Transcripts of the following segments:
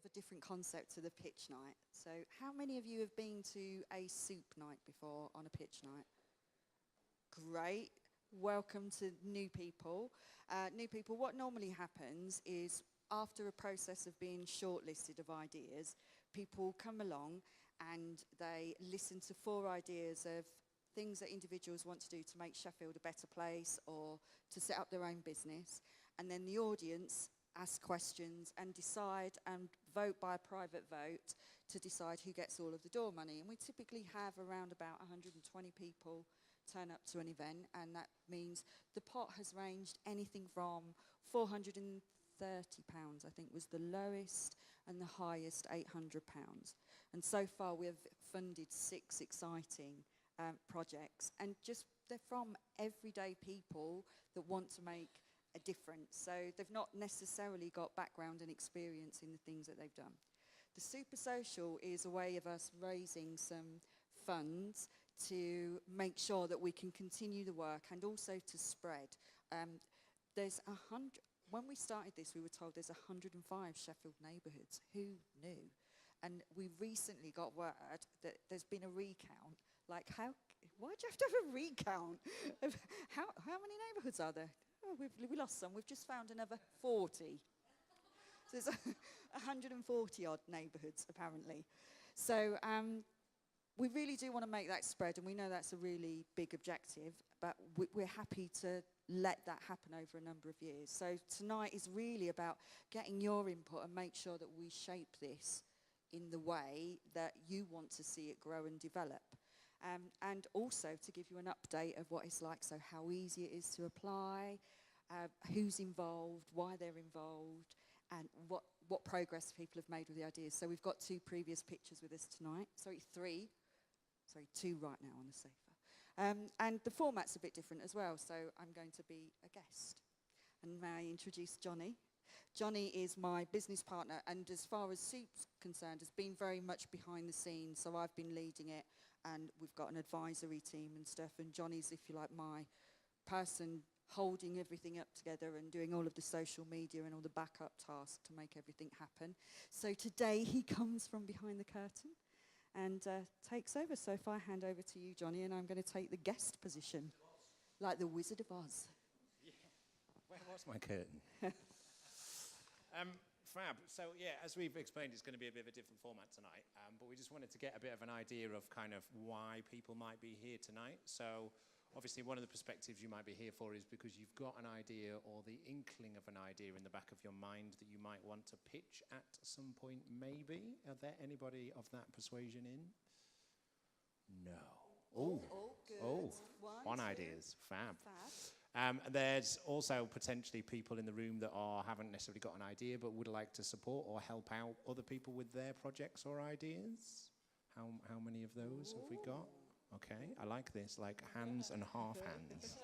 of a different concept to the pitch night. So how many of you have been to a soup night before on a pitch night? Great. Welcome to new people. New people, what normally happens is after a process of being shortlisted of ideas, people come along and they listen to 4 ideas of things that individuals want to do to make Sheffield a better place or to set up their own business. And then the audience ask questions and decide and vote by a private vote to decide who gets all of the door money. And we typically have around about 120 people turn up to an event, and that means the pot has ranged anything from £430, I think was the lowest, and the highest £800. And so far we have funded 6 exciting projects, and just they're from everyday people that want to make a difference. So they've not necessarily got background and experience in the things that they've done. The Super Social is a way of us raising some funds to make sure that we can continue the work and also to spread. When we started this, we were told there's 105 Sheffield neighbourhoods. Who knew? And we recently got word that there's been a recount. Like, why do you have to have a recount? How many neighbourhoods are there? Oh, we lost some. We've just found another 40. So there's 140 odd neighbourhoods, apparently. So we really do want to make that spread, and we know that's a really big objective, but we're happy to let that happen over a number of years. So tonight is really about getting your input and make sure that we shape this in the way that you want to see it grow and develop. And also to give you an update of what it's like, so how easy it is to apply, who's involved, why they're involved, and what progress people have made with the ideas. So we've got 2 previous pitchers with us tonight. Sorry, 3. Sorry, 2 right now on the sofa. And the format's a bit different as well, so I'm going to be a guest. And may I introduce Jonny? Jonny is my business partner, and as far as Soup's concerned, has been very much behind the scenes, so I've been leading it, and we've got an advisory team and stuff, and Jonny's, if you like, my person holding everything up together and doing all of the social media and all the backup tasks to make everything happen. So today he comes from behind the curtain and takes over. So if I hand over to you, Jonny, and I'm going to take the guest position, like the Wizard of Oz. Yeah. Where was my curtain? Fab. So yeah, as we've explained, it's going to be a bit of a different format tonight, but we just wanted to get a bit of an idea of kind of why people might be here tonight. So obviously one of the perspectives you might be here for is because you've got an idea or the inkling of an idea in the back of your mind that you might want to pitch at some point, maybe. Are there anybody of that persuasion in? No. Oh, good. Oh, one idea is fab. There's also potentially people in the room that haven't necessarily got an idea but would like to support or help out other people with their projects or ideas. How many of those have we got? Okay, I like this, like hands and half hands.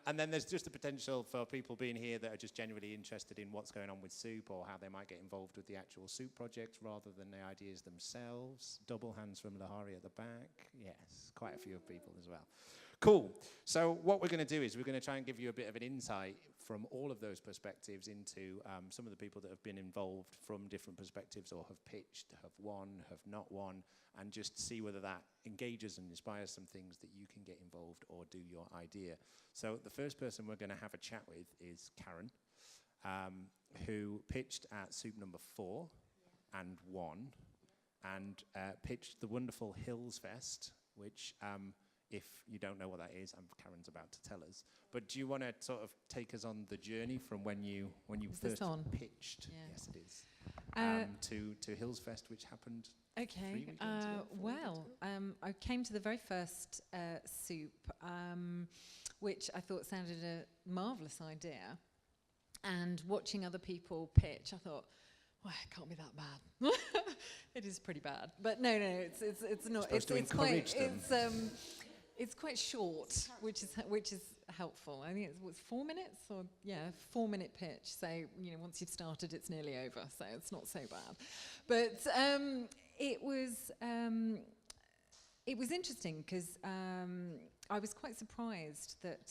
And then there's just the potential for people being here that are just genuinely interested in what's going on with Soup or how they might get involved with the actual Soup project rather than the ideas themselves. Double hands from Lahari at the back. Yes, quite a few people as well. Cool. So what we're going to do is we're going to try and give you a bit of an insight from all of those perspectives into some of the people that have been involved from different perspectives or have pitched, have won, have not won, and just see whether that engages and inspires some things that you can get involved or do your idea. So the first person we're going to have a chat with is Karen, who pitched at Soup number 4 and won, and pitched the wonderful HillsFest, which... if you don't know what that is, Karen's about to tell us. But do you want to sort of take us on the journey from when you first pitched? Yeah. Yes, it is. To HillsFest, which happened. Okay. I came to the very first Soup, which I thought sounded a marvellous idea. And watching other people pitch, I thought, well, it can't be that bad. It is pretty bad, but no, it's not. It's quite short, which is helpful. I think it was 4 minutes, or 4-minute pitch. So once you've started, it's nearly over. So it's not so bad. But it was interesting because I was quite surprised that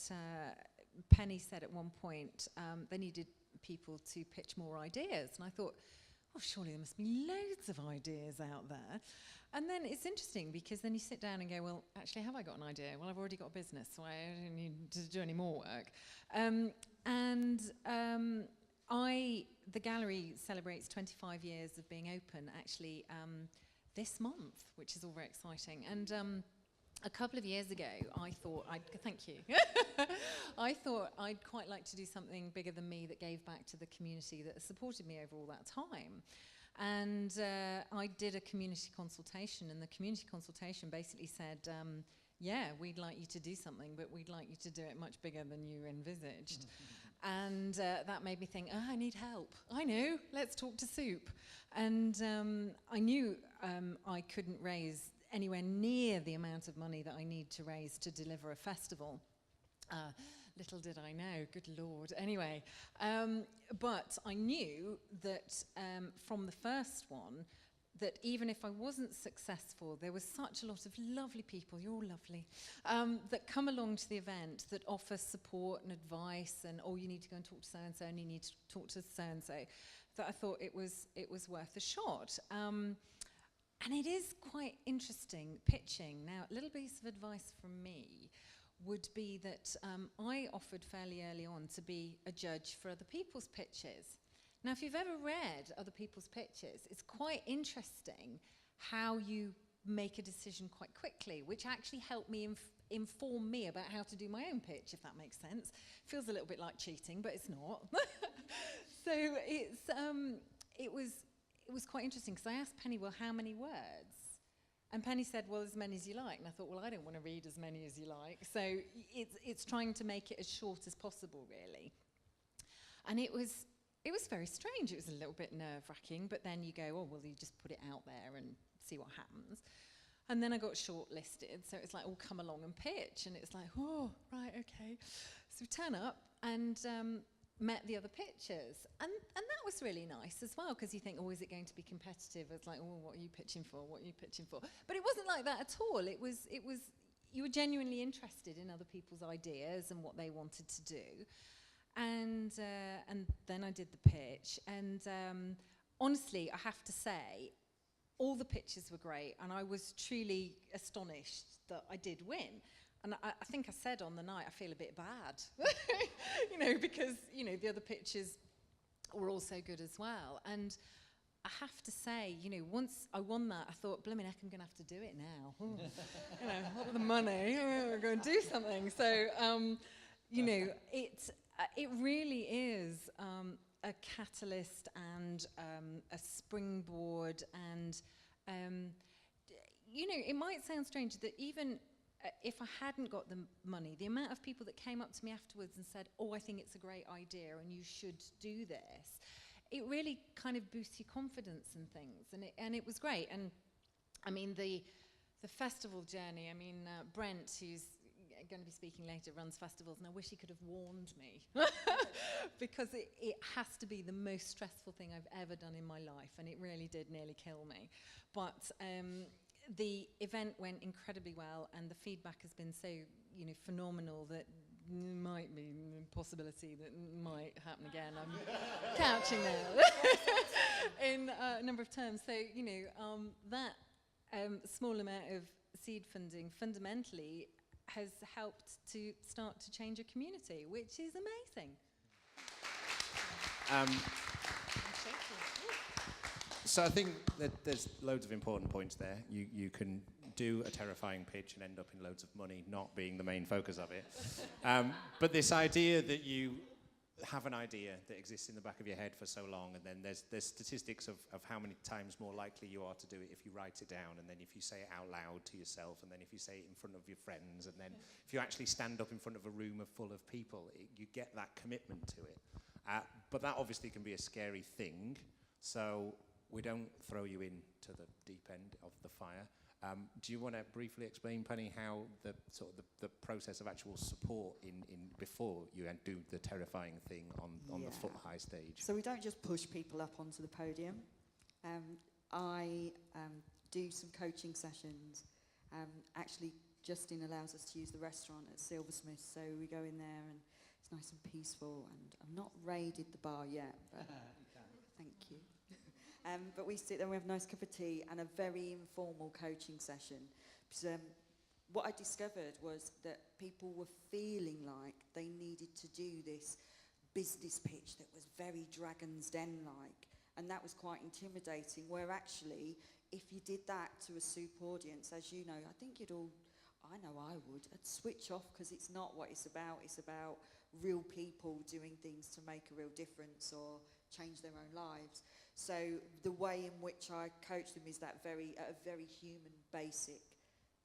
Penny said at one point they needed people to pitch more ideas. And I thought, oh, surely there must be loads of ideas out there. And then it's interesting because then you sit down and go, well, actually, have I got an idea? Well, I've already got a business, so I don't need to do any more work. The gallery celebrates 25 years of being open, actually, this month, which is all very exciting. And a couple of years ago, I thought thank you. I thought I'd quite like to do something bigger than me that gave back to the community that has supported me over all that time. And I did a community consultation, and the community consultation basically said, yeah, we'd like you to do something, but we'd like you to do it much bigger than you envisaged. And that made me think, I need help. I know, let's talk to Soup. And I knew I couldn't raise anywhere near the amount of money that I need to raise to deliver a festival. Little did I know, good Lord. Anyway, but I knew that from the first one, that even if I wasn't successful, there was such a lot of lovely people, you're all lovely, that come along to the event that offer support and advice, and oh, you need to go and talk to so-and-so, and you need to talk to so-and-so, that I thought it was worth a shot. And it is quite interesting pitching. Now, a little piece of advice from me would be that I offered fairly early on to be a judge for other people's pitches. Now, if you've ever read other people's pitches, it's quite interesting how you make a decision quite quickly, which actually helped me inform me about how to do my own pitch, if that makes sense. Feels a little bit like cheating, but it's not. So it was quite interesting, because I asked Penny, well, how many words? And Penny said, well, as many as you like. And I thought, well, I don't want to read as many as you like. So it's trying to make it as short as possible, really. And it was very strange. It was a little bit nerve-wracking, but then you go, oh, well, you just put it out there and see what happens. And then I got shortlisted, so it's like, oh, come along and pitch. And it's like, oh, right, okay. So we turn up and met the other pitchers. And that was really nice as well, because you think, oh, is it going to be competitive? It's like, oh, what are you pitching for? What are you pitching for? But it wasn't like that at all. It was you were genuinely interested in other people's ideas and what they wanted to do. And then I did the pitch, and honestly, I have to say, all the pitches were great, and I was truly astonished that I did win. And I think I said on the night, I feel a bit bad, because, the other pitches were also good as well. And I have to say, once I won that, I thought, blimmin' heck, I'm going to have to do it now. What with the money, I'm going to do something. So, it really is a catalyst and a springboard, and it might sound strange that even if I hadn't got the money, the amount of people that came up to me afterwards and said, oh, I think it's a great idea and you should do this, it really kind of boosts your confidence and things, and it was great. And I mean, the festival journey, Brent, who's going to be speaking later, runs festivals, and I wish he could have warned me because it has to be the most stressful thing I've ever done in my life, and it really did nearly kill me. But the event went incredibly well, and the feedback has been so phenomenal that might be a possibility that might happen again. I'm couching there in a number of terms. So that small amount of seed funding fundamentally has helped to start to change a community, which is amazing. So I think that there's loads of important points there. You can do a terrifying pitch and end up in loads of money not being the main focus of it. But this idea that you have an idea that exists in the back of your head for so long, and then there's statistics of how many times more likely you are to do it if you write it down, and then if you say it out loud to yourself, and then if you say it in front of your friends, and then if you actually stand up in front of a room full of people, you get that commitment to it. But that obviously can be a scary thing, so we don't throw you into the deep end of the fire. Do you want to briefly explain, Penny, how the process of actual support in before you do the terrifying thing on the foot high stage? So we don't just push people up onto the podium. I do some coaching sessions. Actually, Justin allows us to use the restaurant at Silversmiths, so we go in there and it's nice and peaceful, and I've not raided the bar yet, but thank you. But we sit there and we have a nice cup of tea and a very informal coaching session. Because, what I discovered was that people were feeling like they needed to do this business pitch that was very Dragon's Den-like, and that was quite intimidating, where actually, if you did that to a soup audience, as you know, I think you'd all, I know I would, I'd switch off, because it's not what it's about real people doing things to make a real difference or change their own lives. So the way in which I coach them is that at a very human, basic,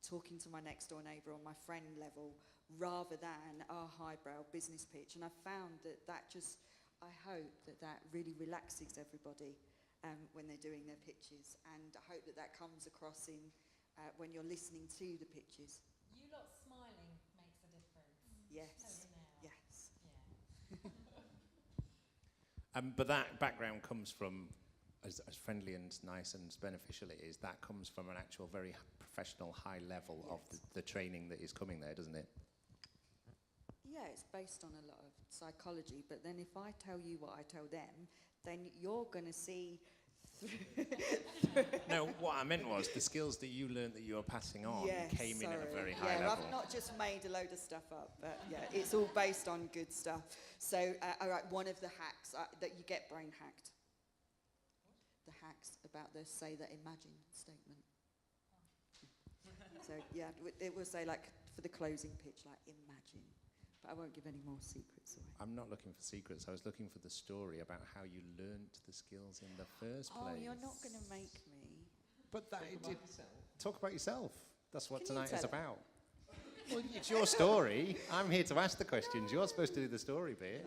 talking to my next door neighbour on my friend level, rather than our highbrow business pitch. And I found that just, I hope that really relaxes everybody when they're doing their pitches. And I hope that comes across in when you're listening to the pitches. You lot smiling makes a difference. Yes. Tell you now. Yes. Yeah. But that background comes from, as friendly and nice and beneficial it is, that comes from an actual very professional high level of the training that is coming there, doesn't it? Yeah, it's based on a lot of psychology, but then if I tell you what I tell them, then you're going to see No, what I meant was the skills that you learned that you were passing on came in at a very high level. I've not just made a load of stuff up, but yeah, it's all based on good stuff. So, all right, one of the hacks that you get brain hacked. The hacks about the say that imagine statement. So yeah, it will say like for the closing pitch, like imagine. But I won't give any more secrets away. I'm not looking for secrets. I was looking for the story about how you learnt the skills in the first place. Oh, you're not going to make me. But talk about yourself. That's what Can you tonight is tell it? about. Well, it's your story. I'm here to ask the questions. You're supposed to do the story bit.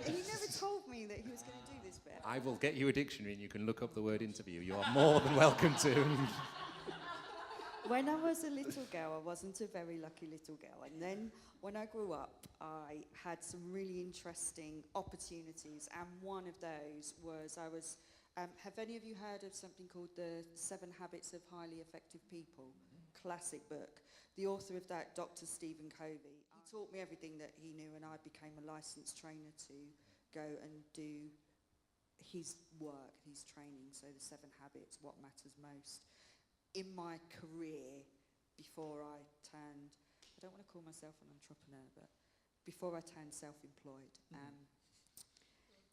He never told me that he was going to do this bit. I will get you a dictionary and you can look up the word interview. You are more than welcome to. When I was a little girl, I wasn't a very lucky little girl. And then when I grew up, I had some really interesting opportunities. And one of those was have any of you heard of something called The 7 Habits of Highly Effective People? Classic book. The author of that, Dr. Stephen Covey, he taught me everything that he knew, and I became a licensed trainer to go and do his work, his training. So the 7 Habits, what matters most. In my career, before I turned, I don't want to call myself an entrepreneur, but before I turned self-employed,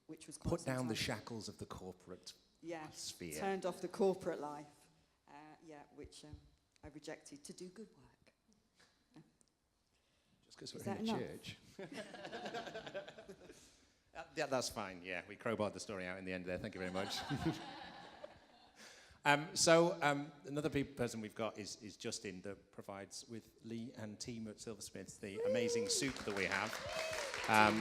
which was quite Put down the time. shackles of the corporate sphere. Turned off the corporate life, which I rejected to do good work. Just because Is we're in a that church. Yeah, that's fine. Yeah, we crowbarred the story out in the end there. Thank you very much. Another person we've got is Justin, that provides with Lee and team at Silversmiths the amazing soup that we have.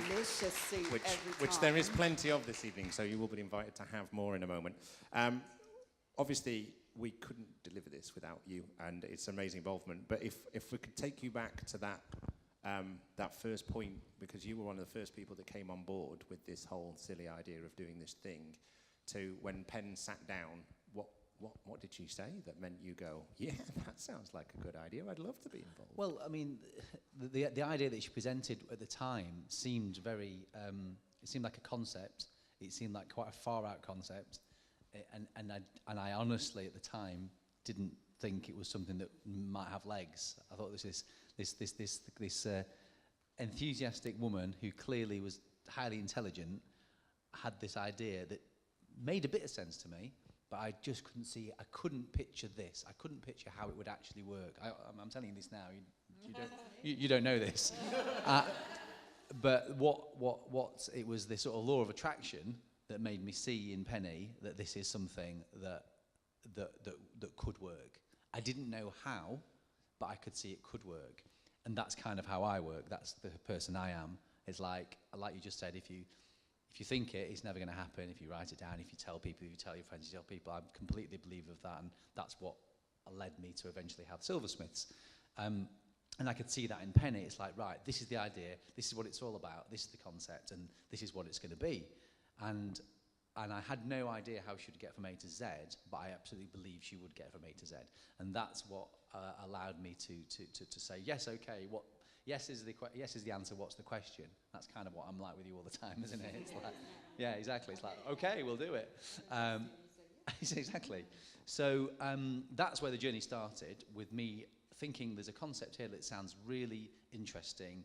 Delicious soup which there is plenty of this evening, so you will be invited to have more in a moment. Obviously, we couldn't deliver this without you, and it's amazing involvement. But if we could take you back to that first point, because you were one of the first people that came on board with this whole silly idea of doing this thing, to when Penn sat down, what did she say that meant you go, yeah, that sounds like a good idea, I'd love to be involved? Well, I mean, the idea that she presented at the time seemed very, it seemed like a concept. It seemed like quite a far-out concept. And I honestly, at the time, didn't think it was something that might have legs. I thought this enthusiastic woman who clearly was highly intelligent had this idea that made a bit of sense to me, but I just couldn't see it. I couldn't picture this. I couldn't picture how it would actually work. I'm telling you this now. You don't know this. But what it was this sort of law of attraction that made me see in Penny that this is something that could work. I didn't know how, but I could see it could work. And that's kind of how I work. That's the person I am. It's like you just said, if you think it, it's never going to happen. If you write it down, if you tell people, if you tell your friends, you tell people, I'm completely a believer of that. And that's what led me to eventually have Silversmiths. And I could see that in Penny. It's like, right, this is the idea. This is what it's all about. This is the concept. And this is what it's going to be. And I had no idea how she would get from A to Z, but I absolutely believe she would get from A to Z. And that's what allowed me to say, yes, okay, yes is the answer. What's the question? That's kind of what I'm like with you all the time, isn't it? It's like, yeah, exactly. It's like, okay, we'll do it. Exactly. So that's where the journey started, with me thinking there's a concept here that sounds really interesting.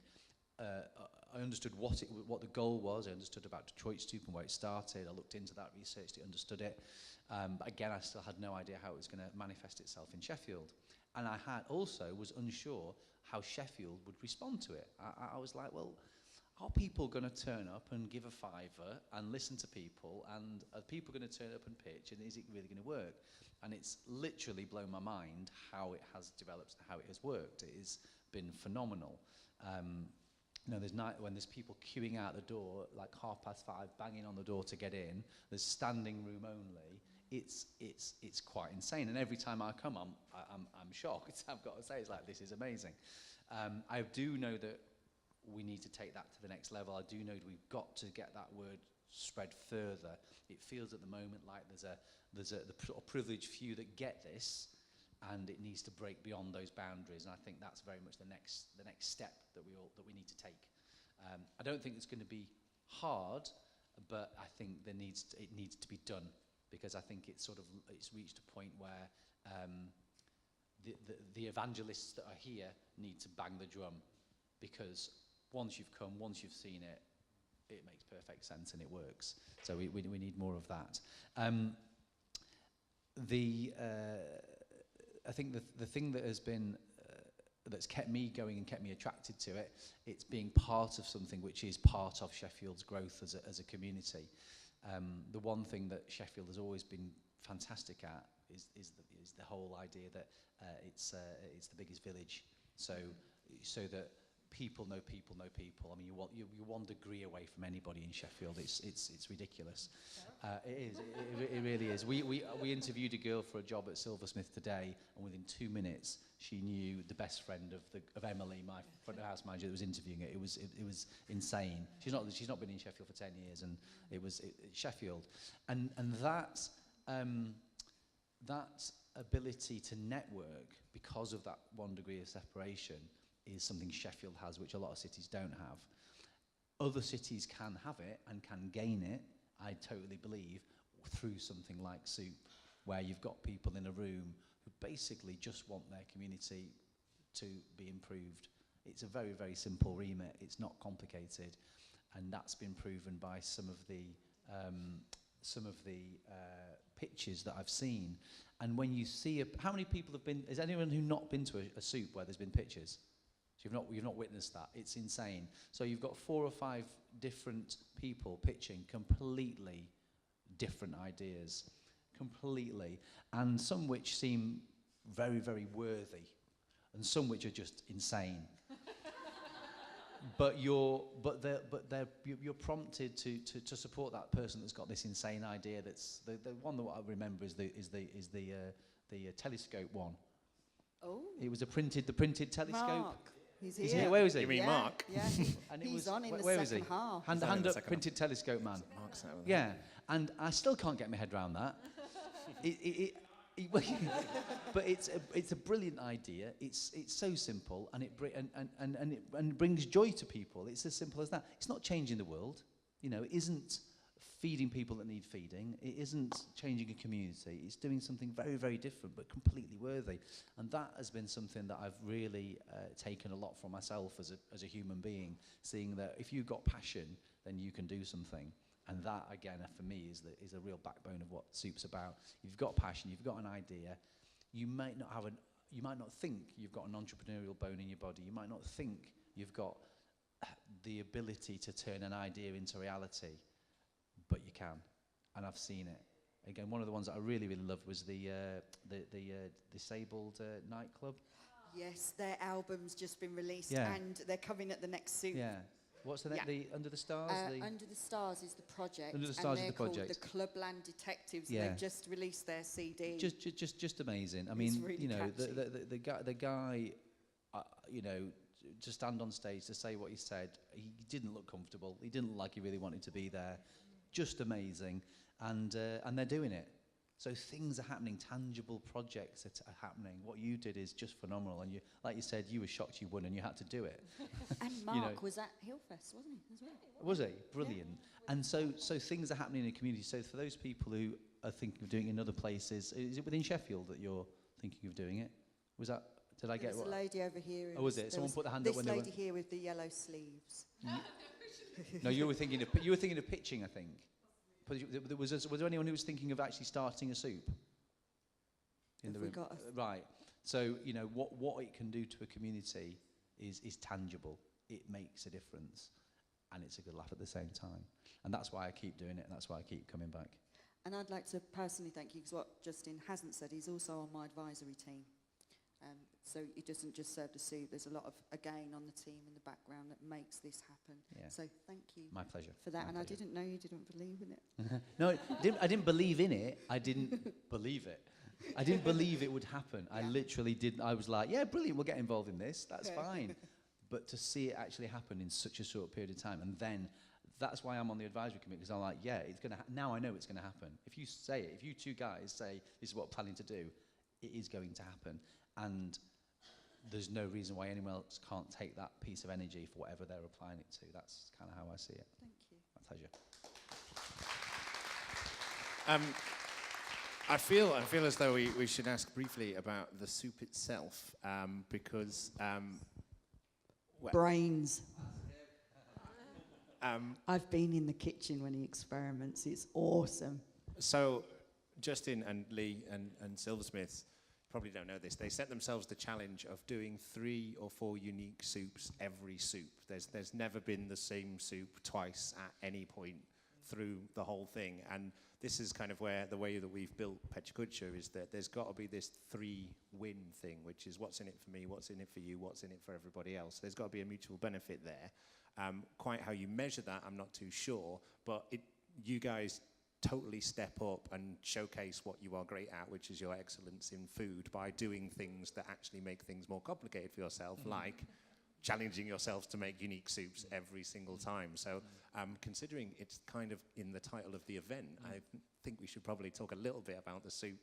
I understood what the goal was. I understood about Detroit Stoop and where it started. I looked into that, researched it, understood it. But again, I still had no idea how it was going to manifest itself in Sheffield. And I was unsure how Sheffield would respond to it. I was like, well, are people going to turn up and give a fiver and listen to people? And are people going to turn up and pitch? And is it really going to work? And it's literally blown my mind how it has developed and how it has worked. It has been phenomenal. There's when there's people queuing out the door, like 5:30, banging on the door to get in. There's standing room only. It's quite insane. And every time I come, I'm shocked. I've got to say, it's like, this is amazing. I do know that we need to take that to the next level. I do know that we've got to get that word spread further. It feels at the moment like there's the privileged few that get this, and it needs to break beyond those boundaries. And I think that's very much the next step that we need to take. I don't think it's going to be hard, but I think it needs to be done, because I think it's reached a point where the evangelists that are here need to bang the drum, because once you've come, once you've seen it, it makes perfect sense and it works. So we need more of that. I think the thing that has been that's kept me going and kept me attracted to it, it's being part of something which is part of Sheffield's growth as a community. The one thing that Sheffield has always been fantastic at is the whole idea that it's the biggest village, so that people know people know people. I mean, you're 1 degree away from anybody in Sheffield. It's ridiculous. It is. It really is. We interviewed a girl for a job at Silversmiths today, and within 2 minutes, she knew the best friend of Emily, my front of house manager that was interviewing her. It was insane. She's not been in Sheffield for 10 years, and it was Sheffield, and that ability to network because of that 1 degree of separation is something Sheffield has, which a lot of cities don't have. Other cities can have it and can gain it, I totally believe, through something like Soup, where you've got people in a room who basically just want their community to be improved. It's a very, very simple remit. It's not complicated, and that's been proven by some of the pitches that I've seen. And when you see how many people have been? Is anyone who not been to a Soup where there's been pitches? So you've not witnessed that. It's insane. So you've got 4 or 5 different people pitching completely different ideas, completely, and some which seem very, very worthy, and some which are just insane. But you're prompted to support that person that's got this insane idea. That's the one that I remember is the telescope one. Oh. It was the printed telescope. Mark. He's here. Is he here? Where was he? You mean Mark? Yeah, and it he's was, on in the where second half. Hand up, printed telescope man. Mark's out. Yeah, and I still can't get my head around that. But it's a brilliant idea. It's so simple, and it brings joy to people. It's as simple as that. It's not changing the world, it isn't feeding people that need feeding. It isn't changing a community. It's doing something very, very different, but completely worthy. And that has been something that I've really taken a lot from myself as a human being, seeing that if you've got passion, then you can do something. And that, again, for me, is a real backbone of what Soup's about. You've got passion, you've got an idea. You might not think you've got an entrepreneurial bone in your body. You might not think you've got the ability to turn an idea into reality, but you can. And I've seen it. Again, one of the ones that I really, really loved was the Disabled nightclub. Yes, their album's just been released, Yeah. and they're coming at the next Soup. Yeah. What's the name? Yeah. The Under the Stars? Under the Stars is the project. Under the Stars is the project. And they're called the Clubland Detectives. Yeah. And they've just released their CD. Just amazing. I It's mean, really the guy, to stand on stage to say what he said, he didn't look comfortable. He didn't look like he really wanted to be there. Just amazing, and they're doing it. So things are happening, tangible projects are happening. What you did is just phenomenal. And you, like you said, you were shocked you won and you had to do it. And Mark was at HillsFest, wasn't he, as well? Was he? Brilliant. Yeah. And so things are happening in the community. So for those people who are thinking of doing it in other places, is it within Sheffield that you're thinking of doing it? Was that, did I get There's a lady over here. Oh, was it? Someone put the hand up when they were... This lady here with the yellow sleeves. No, you were thinking of pitching, I think. But was there anyone who was thinking of actually starting a soup in the room? Right. So, you know, what it can do to a community is tangible. It makes a difference. And it's a good laugh at the same time. And that's why I keep doing it, and that's why I keep coming back. And I'd like to personally thank you, because what Justin hasn't said, he's also on my advisory team. So he doesn't just serve the soup. There's a lot of, again, on the team in the background that makes this happen. Yeah. So thank you. My pleasure. For that. And I didn't know you didn't believe in it. No, I didn't believe in it. I didn't believe it. I didn't believe it would happen. Yeah. I literally didn't. I was like, yeah, brilliant, we'll get involved in this. That's fine. But to see it actually happen in such a short period of time, and then that's why I'm on the advisory committee, because I'm like, yeah, it's going to now I know it's going to happen. If you say it, if you two guys say this is what we're planning to do, it is going to happen. And there's no reason why anyone else can't take that piece of energy for whatever they're applying it to. That's kind of how I see it. Thank you. My pleasure. I feel as though we should ask briefly about the soup itself, because... brains. I've been in the kitchen when he experiments. It's awesome. So Justin and Lee and Silversmiths probably don't know this. They set themselves the challenge of doing 3 or 4 unique soups every soup. There's never been the same soup twice at any point through the whole thing. And this is kind of where the way that we've built Pechacucho is that there's got to be this 3-win thing, which is what's in it for me, what's in it for you, what's in it for everybody else. There's got to be a mutual benefit there. Quite how you measure that, I'm not too sure, but you guys totally step up and showcase what you are great at, which is your excellence in food, by doing things that actually make things more complicated for yourself, like challenging yourselves to make unique soups every single time. So considering it's kind of in the title of the event, I think we should probably talk a little bit about the soup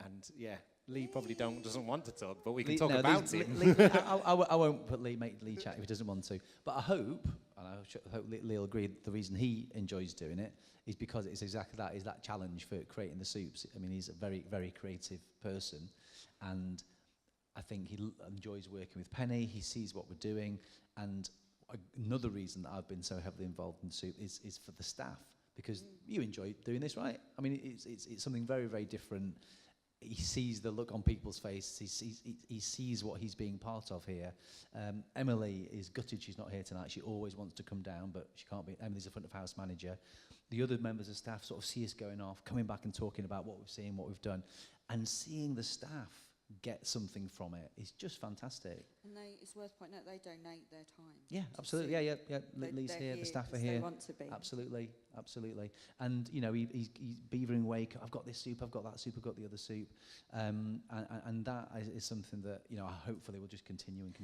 and yeah, Lee probably doesn't want to talk, but we can talk about it. I won't make Lee chat if he doesn't want to. But I hope, and I hope Lee will agree, the reason he enjoys doing it is because it's exactly that, is that challenge for creating the soups. I mean, he's a very, very creative person, and I think he enjoys working with Penny. He sees what we're doing, and another reason that I've been so heavily involved in soup is for the staff, because you enjoy doing this, right? I mean, it's something very, very different. He sees the look on people's faces. He sees what he's being part of here. Emily is gutted she's not here tonight. She always wants to come down, but she can't be. Emily's the front of house manager. The other members of staff sort of see us going off, coming back and talking about what we've seen, what we've done, and seeing the staff get something from it is just fantastic. And it's worth pointing out, they donate their time. Yeah, absolutely. Yeah. Lee's here, the staff are here. They want to be. Absolutely. And, you know, he's beavering away. I've got this soup, I've got that soup, I've got the other soup. And that is something that, you know, hopefully will just continue and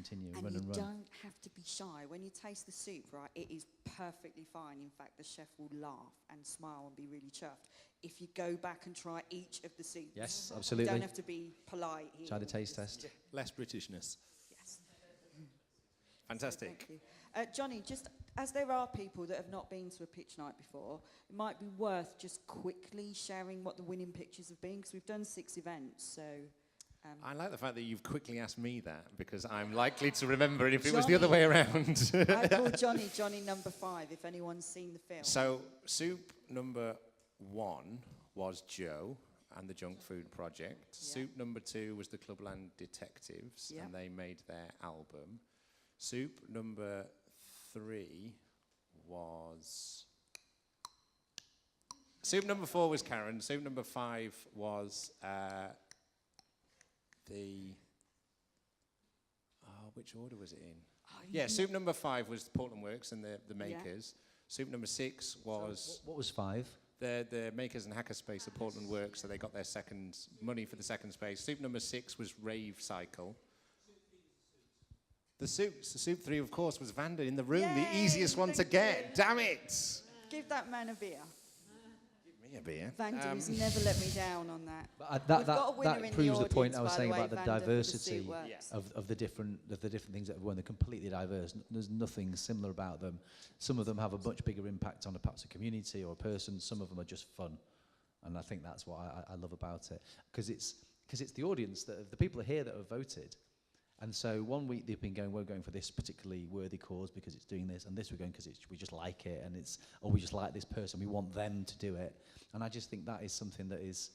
run. And you don't have to be shy. When you taste the soup, right, it is perfectly fine. In fact, the chef will laugh and smile and be really chuffed if you go back and try each of the soups. Yes, absolutely. You don't have to be polite here. Try the taste test. Less Britishness. Yes. Fantastic. So thank you. Jonny, just as there are people that have not been to a pitch night before, it might be worth just quickly sharing what the winning pitches have been, because we've done 6 events, so... I like the fact that you've quickly asked me that, because I'm likely to remember it if it was the other way around. I call Jonny number 5, if anyone's seen the film. So, soup number 1 was Joe and the Junk Food Project. Yeah. Soup number 2 was the Clubland Detectives, and they made their album. Soup number 3 was... Soup number 4 was Karen. Soup number 5 was... which order was it in? Soup number 5 was Portland Works and the Makers. Soup number 6 was... So what was 5? The Makers and Hackerspace at Portland Works, so they got their money for the second space. Soup number 6 was Rave Cycle. The soup 3, of course, was Vanda in the room, the easiest one to get. Damn it! Give that man a beer. Give me me a beer. Vander's never let me down on that. But We've got a winner in that the proves the point audience, I was by saying the way, about the Vander, for the diversity suit works. Yes. of the different things that when they're completely diverse. There's nothing similar about them. Some of them have a much bigger impact on perhaps a community or a person. Some of them are just fun, and I think that's what I love about it, because it's the audience the people here that have voted. And so 1 week they've been going, we're going for this particularly worthy cause because it's doing this, and this we're going because we just like it, and we just like this person, we want them to do it. And I just think that is something that is,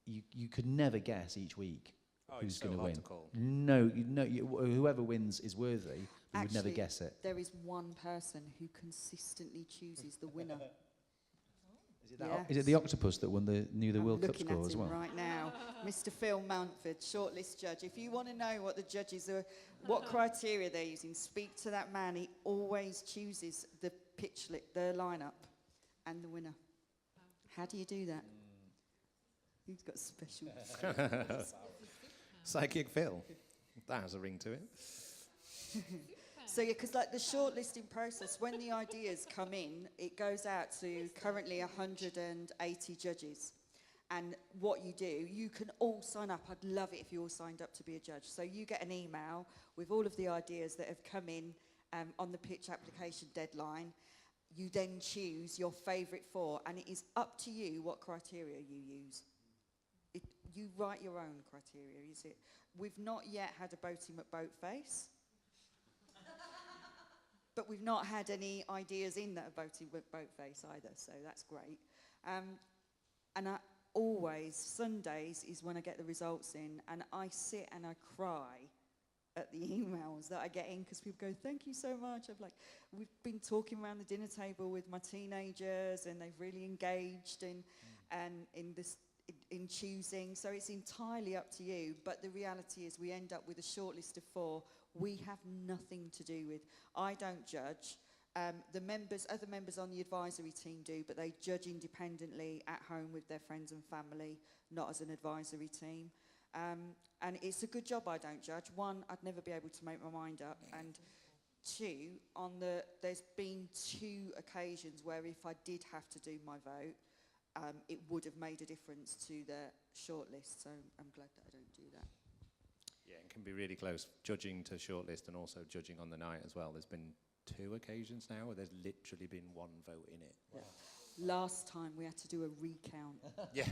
you could never guess each week who's going to win. No, whoever wins is worthy, but you would never guess it. There is one person who consistently chooses the winner. Is it the octopus that won the World Cup score as well? Right now, Mr. Phil Mountford, shortlist judge. If you want to know what the judges are, what criteria they're using, speak to that man. He always chooses the the lineup, and the winner. How do you do that? He's got special. Psychic Phil. That has a ring to it. So yeah, because like the shortlisting process, when the ideas come in, it goes out to currently 180 judges. And what you do, you can all sign up. I'd love it if you all signed up to be a judge. So you get an email with all of the ideas that have come in on the pitch application deadline. You then choose your favourite 4, and it is up to you what criteria you use. You write your own criteria, is it? We've not yet had a Boaty McBoatface. But we've not had any ideas in that are Boaty McBoatface either, so that's great. And I always, Sundays is when I get the results in, and I sit and I cry at the emails that I get in, because people go, thank you so much. We've been talking around the dinner table with my teenagers, and they've really engaged in choosing. So it's entirely up to you. But the reality is we end up with a short list of 4 we have nothing to do with. I don't judge. Other members on the advisory team do, but they judge independently at home with their friends and family, not as an advisory team. And it's a good job I don't judge. 1, I'd never be able to make my mind up. And 2, there's been 2 occasions where if I did have to do my vote, it would have made a difference to the shortlist. So I'm glad that I don't do that. Yeah, it can be really close, judging to shortlist and also judging on the night as well. There's been 2 occasions now where there's literally been 1 vote in it. Yeah. Last time we had to do a recount. Yeah.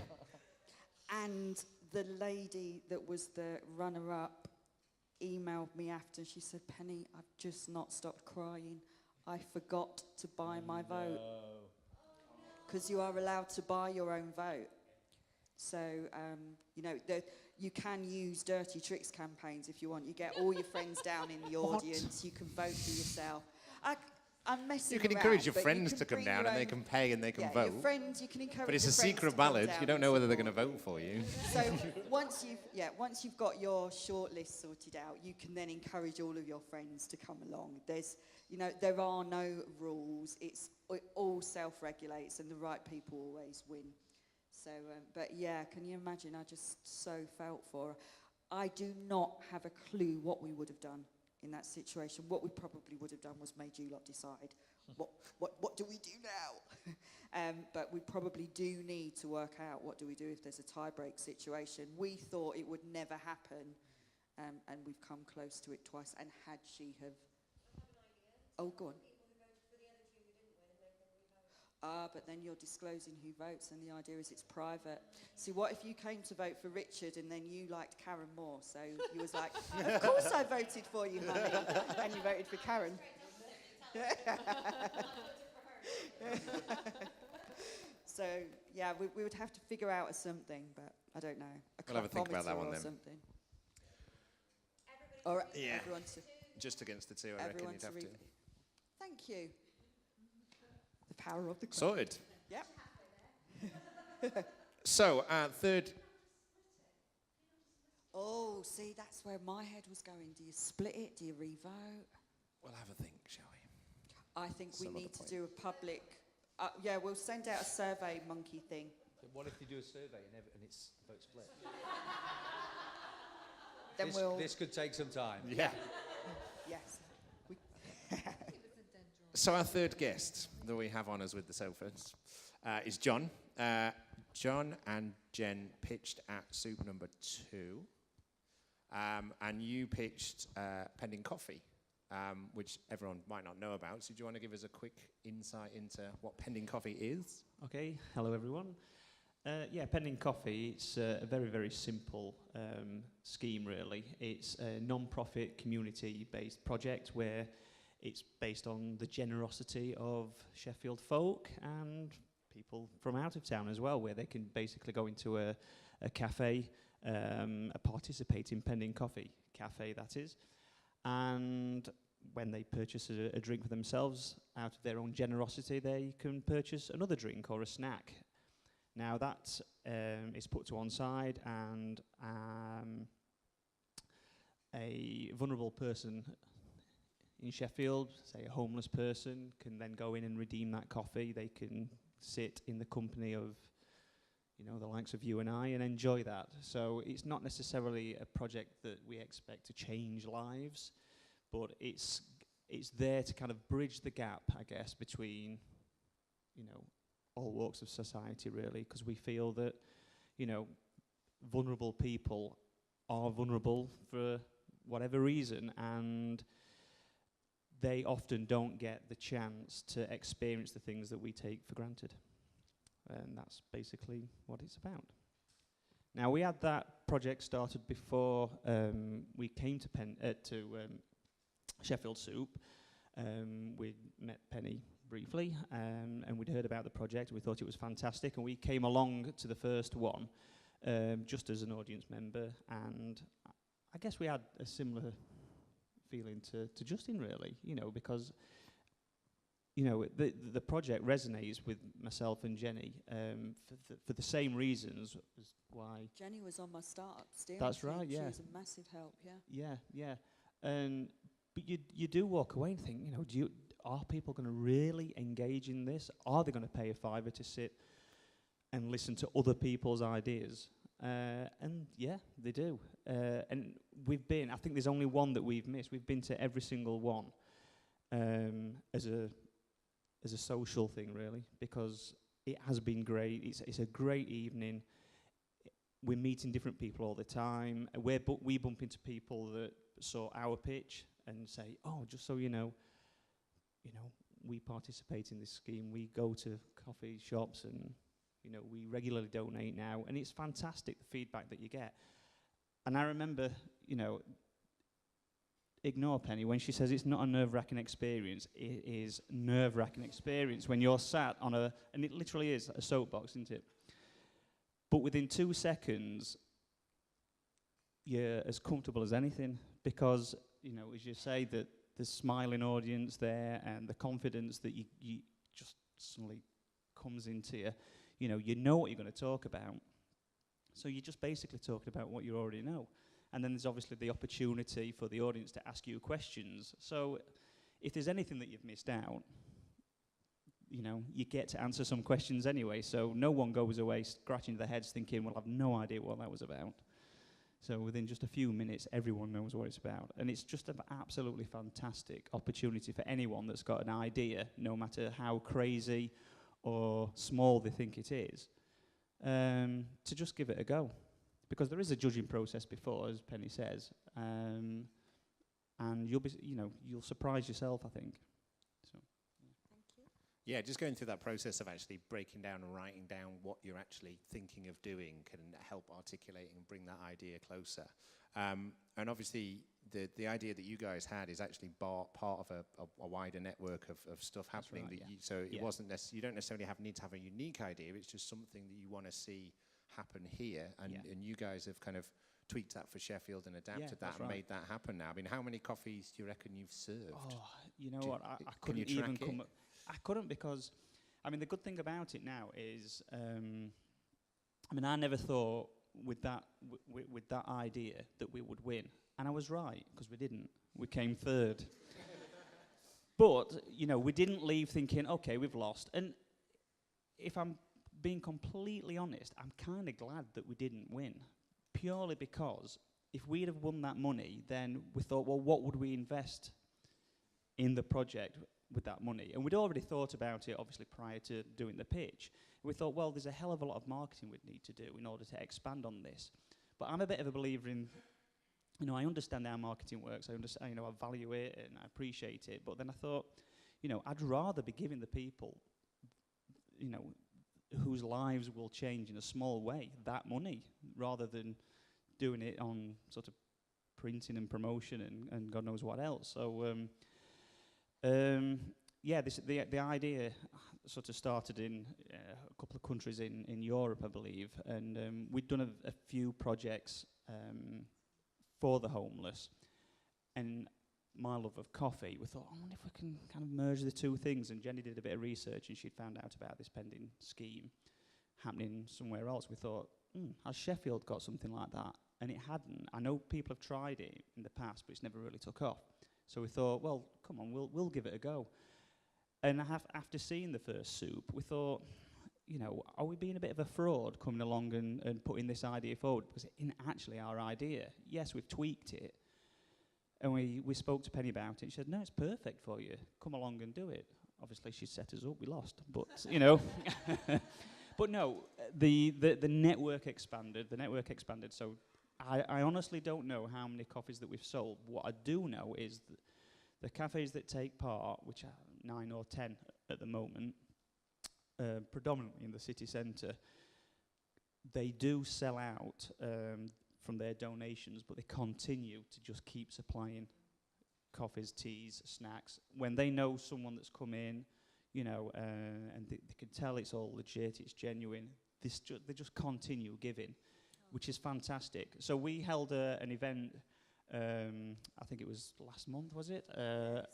And the lady that was the runner-up emailed me after. She said, Penny, I've just not stopped crying. I forgot to buy my vote. Because you are allowed to buy your own vote. So, you can use dirty tricks campaigns if you want. You get all your friends down in the audience. You can vote for yourself. I'm messing You can around, encourage your but friends you to come bring down your and they own- can pay and they can vote. Your friends, you can encourage But it's your a friends secret to come ballot. down You don't and know whether they're support. going to vote for you. So once you've got your shortlist sorted out, you can then encourage all of your friends to come along. There are no rules. It all self-regulates, and the right people always win. So, but yeah, can you imagine? I just so felt for her. I do not have a clue what we would have done in that situation. What we probably would have done was made you lot decide. What do we do now? But we probably do need to work out what do we do if there's a tie-break situation. We thought it would never happen, and we've come close to it twice. And had she have... Oh, go on. But then you're disclosing who votes, and the idea is it's private. See, what if you came to vote for Richard and then you liked Karen more? So you was like, of course I voted for you, honey. And you voted for Karen. So, yeah, we would have to figure out something, but I don't know. We'll have a think about that one or then. something. Or Yeah. everyone to... Just against the 2, I reckon you'd have to. Thank you. The power of the crowd. Sorted. Yep. So, our third... Oh, see, that's where my head was going. Do you split it? Do you revote? We'll have a think, shall we? I think we Some need other to point. do a public... yeah, we'll send out a survey monkey thing. So what if you do a survey and it's vote split? Then we'll... This could take some time. Yeah. Yes. So our third guest that we have on us with the sofas is John. John and Jen pitched at Soup number 2, and you pitched Pending Coffee, which everyone might not know about. So do you want to give us a quick insight into what Pending Coffee is? Okay, hello everyone. Yeah, Pending Coffee, it's a very, very simple scheme really. It's a non-profit community-based project where it's based on the generosity of Sheffield folk and people from out of town as well, where they can basically go into a cafe, participate in Pending Coffee cafe, that is, and when they purchase a drink for themselves, out of their own generosity, they can purchase another drink or a snack. Now that is put to one side, and a vulnerable person in Sheffield, say a homeless person, can then go in and redeem that coffee. They can sit in the company of, you know, the likes of you and I and enjoy that. So it's not necessarily a project that we expect to change lives, but it's there to kind of bridge the gap, I guess, between, you know, all walks of society really, because we feel that, you know, vulnerable people are vulnerable for whatever reason, and they often don't get the chance to experience the things that we take for granted. And that's basically what it's about. Now, we had that project started before we came to Sheffield Soup. We'd met Penny briefly, and we'd heard about the project. We thought it was fantastic, and we came along to the first one just as an audience member, and I guess we had a similar feeling to Justin, really, you know, because, you know, the project resonates with myself and Jenny for the same reasons as why. Jenny was on my startup steering That's team. right, yeah. She was a massive help, yeah. Yeah, yeah. But you do walk away and think, you know, are people going to really engage in this? Are they going to pay a £5 to sit and listen to other people's ideas? And yeah, they do. And I think there's only one that we've missed. We've been to every single one as a social thing, really, because it has been great. It's a great evening. We're meeting different people all the time. We bump into people that saw our pitch and say, oh, just so you know, we participate in this scheme. We go to coffee shops and, you know, we regularly donate now. And it's fantastic, the feedback that you get. And I remember, you know, ignore Penny when she says it's not a nerve-wracking experience. It is nerve-wracking experience when you're sat on and it literally is a soapbox, isn't it? But within 2 seconds, you're as comfortable as anything, because, you know, as you say, that the smiling audience there and the confidence that you just suddenly comes into you. You know what you're going to talk about. So you're just basically talking about what you already know. And then there's obviously the opportunity for the audience to ask you questions. So if there's anything that you've missed out, you know, you get to answer some questions anyway. So no one goes away scratching their heads thinking, well, I've no idea what that was about. So within just a few minutes, everyone knows what it's about. And it's just an absolutely fantastic opportunity for anyone that's got an idea, no matter how crazy or small they think it is, to just give it a go. Because there is a judging process before, as Penny says, and you'll surprise yourself, I think. So. Thank you. Yeah, just going through that process of actually breaking down and writing down what you're actually thinking of doing can help articulate and bring that idea closer. And obviously, the idea that you guys had is actually part of a wider network of stuff happening. Right, that so it wasn't you don't necessarily need to have a unique idea. It's just something that you want to see happen here, and you guys have kind of tweaked that for Sheffield and adapted that and made that happen now. I mean, how many coffees do you reckon you've served? Oh, you know what? I couldn't even come up. I couldn't, because, I mean, the good thing about it now is, I never thought with that idea that we would win, and I was right, because we didn't. We came third. But, you know, we didn't leave thinking, okay, we've lost. And if I'm being completely honest, I'm kind of glad that we didn't win, purely because if we'd have won that money, then we thought, well, what would we invest in the project? with that money. And we'd already thought about it, obviously, prior to doing the pitch. We thought, well, there's a hell of a lot of marketing we'd need to do in order to expand on this. But I'm a bit of a believer in, you know, I understand how marketing works. I understand, you know, I value it and I appreciate it. But then I thought, you know, I'd rather be giving the people, you know, whose lives will change in a small way, that money, rather than doing it on sort of printing and promotion and God knows what else. So, yeah, the idea sort of started in a couple of countries in Europe, I believe, and we'd done a few projects for the homeless. And my love of coffee, we thought, I wonder if we can kind of merge the two things. And Jenny did a bit of research, and she'd found out about this pending scheme happening somewhere else. We thought, has Sheffield got something like that? And it hadn't. I know people have tried it in the past, but it's never really took off. So we thought, well, come on, we'll give it a go. And after seeing the first soup, we thought, you know, are we being a bit of a fraud coming along and putting this idea forward? Because it isn't actually our idea. Yes, we've tweaked it. And we spoke to Penny about it. She said, no, it's perfect for you. Come along and do it. Obviously, she set us up. We lost. But, you know. But no, the network expanded. The network expanded. So I honestly don't know how many coffees that we've sold. What I do know is that the cafes that take part, which are 9 or 10 at the moment, predominantly in the city centre, they do sell out from their donations, but they continue to just keep supplying coffees, teas, snacks. When they know someone that's come in, you know, and they can tell it's all legit, it's genuine, they just continue giving, which is fantastic. So we held an event, I think it was last month, was it? A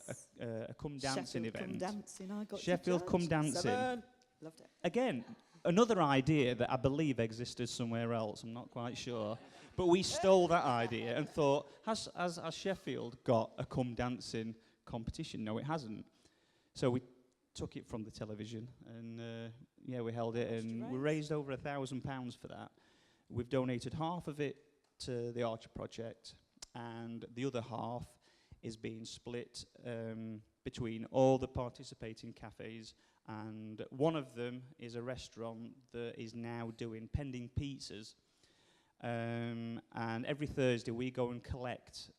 Come Dancing Sheffield event. Come Dancing, I got Sheffield Come Dancing. 7. Loved it. Again, another idea that I believe existed somewhere else, I'm not quite sure. But we stole that idea and thought, has Sheffield got a Come Dancing competition? No, it hasn't. So we took it from the television and, yeah, we held it and we raised over £1,000 for that. We've donated half of it to the Archer Project, and the other half is being split between all the participating cafes, and one of them is a restaurant that is now doing pending pizzas, and every Thursday we go and collect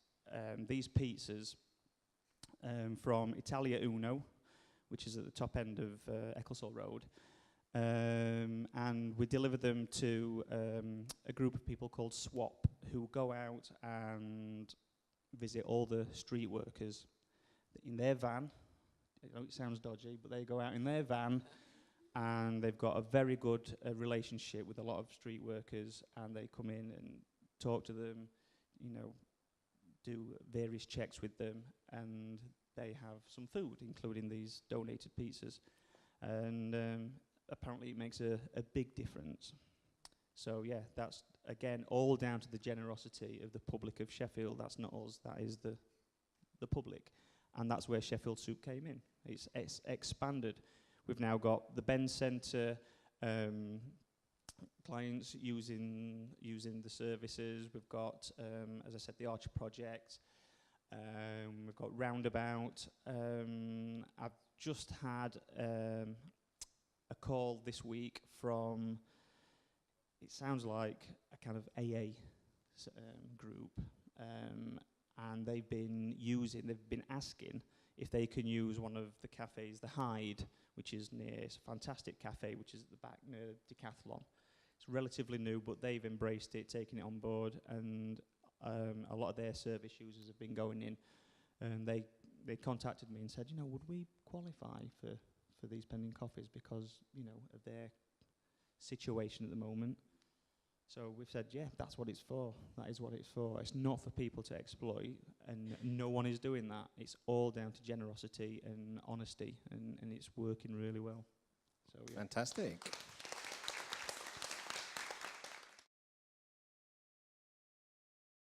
these pizzas from Italia Uno, which is at the top end of Ecclesall Road, and we deliver them to a group of people called SWAP, who go out and visit all the street workers in their van. I know it sounds dodgy, but they go out in their van, and they've got a very good relationship with a lot of street workers, and they come in and talk to them, you know, do various checks with them, and they have some food, including these donated pizzas. And apparently it makes a big difference. So yeah, that's again all down to the generosity of the public of Sheffield. That's not us, that is the public. And that's where Sheffield Soup came in. It's expanded. We've now got the Ben Centre clients using the services. We've got, as I said, the Archer Project. We've got Roundabout. I've just had a call this week from, it sounds like a kind of AA group, and they've been asking if they can use one of the cafes, the Hyde, which is near, it's a fantastic cafe, which is at the back near Decathlon. It's relatively new, but they've embraced it, taken it on board, and a lot of their service users have been going in, and they contacted me and said, you know, would we qualify for these pending coffees because, you know, of their situation at the moment. So we've said, yeah, that's what it's for. That is what it's for. It's not for people to exploit, and no one is doing that. It's all down to generosity and honesty, and it's working really well. So yeah. Fantastic.